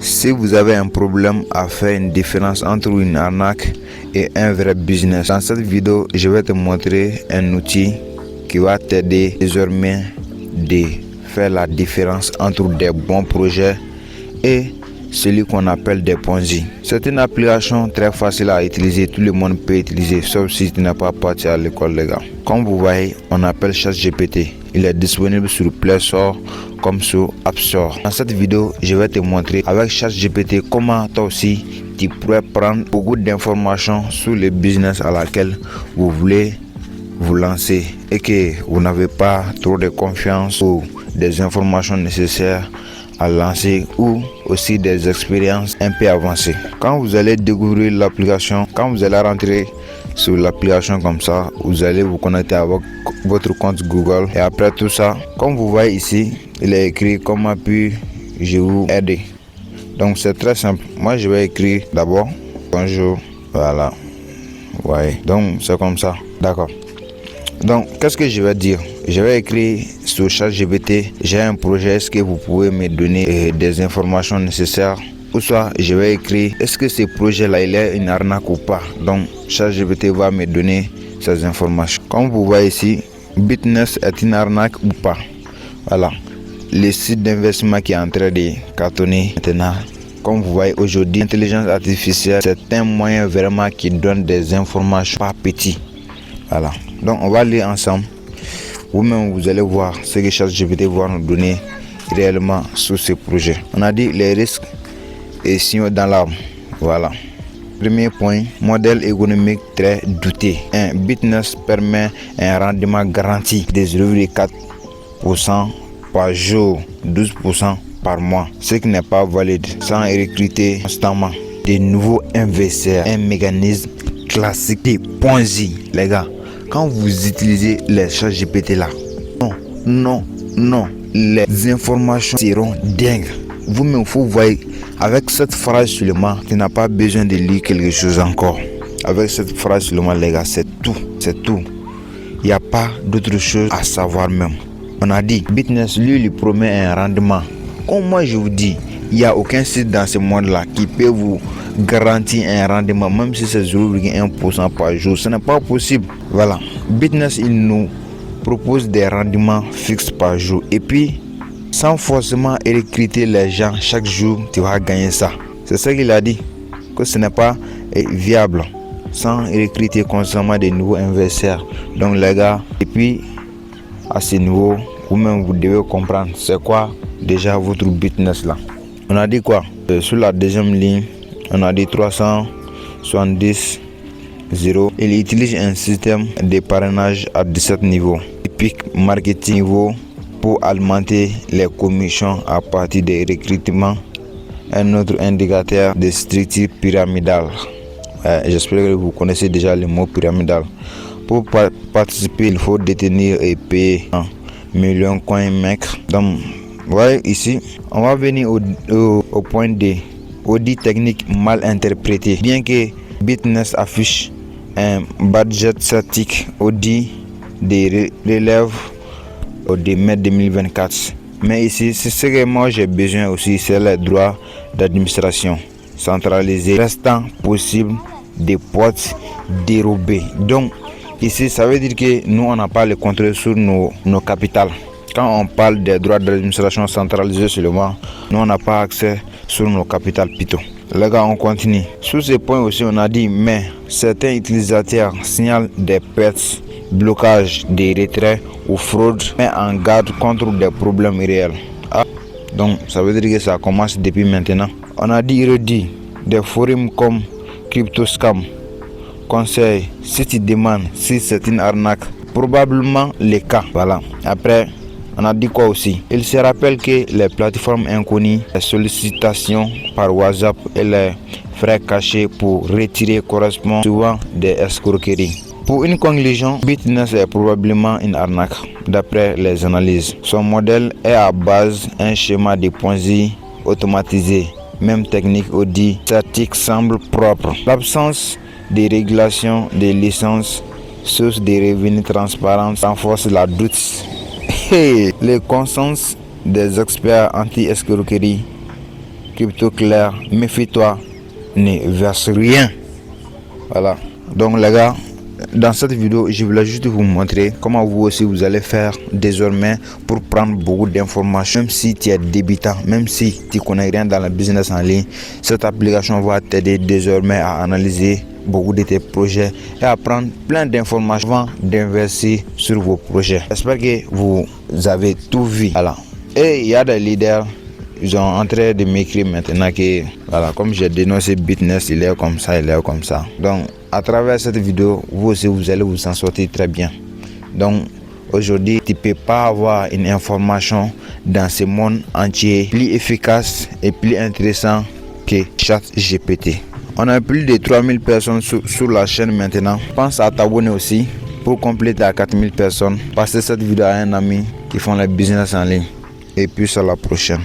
Si vous avez un problème à faire une différence entre une arnaque et un vrai business, dans cette vidéo, je vais te montrer un outil qui va t'aider désormais de faire la différence entre des bons projets et celui qu'on appelle des Ponzi. C'est une application très facile à utiliser, tout le monde peut utiliser, sauf si tu n'as pas parti à l'école, les gars. Comme vous voyez, on appelle ChatGPT. Il est disponible sur Play Store comme sur App Store. Dans cette vidéo, je vais te montrer avec ChatGPT comment toi aussi tu pourrais prendre beaucoup d'informations sur le business à laquelle vous voulez vous lancer et que vous n'avez pas trop de confiance ou des informations nécessaires à lancer ou aussi des expériences un peu avancées. Quand vous allez découvrir l'application, quand vous allez rentrer sur l'application comme ça, vous allez vous connecter avec votre compte Google et après tout ça, comme vous voyez ici, il est écrit comment puis-je vous aider. Donc c'est très simple. Moi je vais écrire d'abord bonjour, voilà. Ouais, donc c'est comme ça. D'accord. Donc, qu'est-ce que je vais dire? Je vais écrire sur ChatGPT, j'ai un projet, est-ce que vous pouvez me donner des informations nécessaires? Ou soit, je vais écrire, est-ce que ce projet-là, il est une arnaque ou pas? Donc, ChatGPT va me donner ces informations. Comme vous voyez ici, Bitness est une arnaque ou pas? Voilà. Le site d'investissement qui est en train de cartonner maintenant. Comme vous voyez aujourd'hui, l'intelligence artificielle, c'est un moyen vraiment qui donne des informations pas petites. Voilà. Donc on va lire ensemble. Vous-même vous allez voir ce que ChatGPT va nous donner réellement sur ce projet. On a dit les risques et signaux d'alarme. Voilà. Premier point, modèle économique très douté. Un Bitness permet un rendement garanti de 0,4% par jour, 12% par mois, ce qui n'est pas valide sans recruter constamment de nouveaux investisseurs. Un mécanisme classique de Ponzi, les gars. Quand vous utilisez les ChatGPT là, non, les informations seront dingues. Vous-même, vous voyez, avec cette phrase seulement, tu n'as pas besoin de lire quelque chose encore. Avec cette phrase seulement, les gars, c'est tout. Il n'y a pas d'autre chose à savoir même. On a dit, Bitness, lui promet un rendement. Comme moi je vous dis, il n'y a aucun site dans ce monde-là qui peut vous garantir un rendement, même si c'est 0,1% par jour. Ce n'est pas possible. Voilà. Bitness, il nous propose des rendements fixes par jour. Et puis, sans forcément recruter les gens, chaque jour, tu vas gagner ça. C'est ça qu'il a dit, que ce n'est pas viable sans recruter constamment de nouveaux investisseurs. Donc les gars, et puis, à ce niveau, vous-même, vous devez comprendre c'est quoi déjà votre Bitness là. On a dit quoi? Sur la deuxième ligne, on a dit 370 0. Il utilise un système de parrainage à 17 niveaux. Epic Marketing niveau pour alimenter les commissions à partir des recrutements. Un autre indicateur de structure pyramidale. J'espère que vous connaissez déjà le mot pyramidal. Pour participer, il faut détenir et payer 1 million coins mec. Donc, voyez ici, on va venir au point D. Audit technique mal interprété. Bien que Bitness affiche un budget statique, audit des relèves au mai 2024. Mais ici, c'est ce que moi j'ai besoin aussi, c'est les droits d'administration centralisés restant possible des portes dérobées. Donc, ici, ça veut dire que nous, on n'a pas le contrôle sur nos capitales. Quand on parle des droits d'administration centralisés seulement, nous on n'a pas accès sur nos capitales plutôt. Les gars, on continue. Sur ce point aussi, on a dit, mais certains utilisateurs signalent des pertes, blocages, des retraits ou fraudes, mais en garde contre des problèmes réels. Donc, ça veut dire que ça commence depuis maintenant. On a dit, redit, des forums comme CryptoScam conseillent si tu demandes si c'est une arnaque, probablement le cas. Voilà. Après, on a dit quoi aussi? Il se rappelle que les plateformes inconnues, les sollicitations par WhatsApp et les frais cachés pour retirer correspondent souvent des escroqueries. Pour une conclusion, Bitness est probablement une arnaque d'après les analyses. Son modèle est à base d'un schéma de Ponzi automatisé. Même technique audit statique semble propre. L'absence de régulation des licences, source de revenus transparentes renforce la doute. Le consensus des experts anti-escroquerie crypto clair, méfie-toi, ne verse rien. Voilà. Donc les gars, dans cette vidéo, je voulais juste vous montrer comment vous aussi vous allez faire désormais pour prendre beaucoup d'informations. Même si tu es débutant, même si tu connais rien dans le business en ligne, cette application va t'aider désormais à analyser beaucoup de tes projets et à prendre plein d'informations avant d'investir sur vos projets. J'espère que vous avez tout vu. Voilà. Et il y a des leaders, ils sont en train de m'écrire maintenant que, voilà, comme j'ai dénoncé Bitness, il est comme ça, il est comme ça. Donc, à travers cette vidéo, vous aussi, vous allez vous en sortir très bien. Donc, aujourd'hui, tu ne peux pas avoir une information dans ce monde entier plus efficace et plus intéressant que ChatGPT. On a plus de 3000 personnes sur la chaîne maintenant. Pense à t'abonner aussi pour compléter à 4000 personnes. Passez cette vidéo à un ami qui font le business en ligne. Et puis à la prochaine.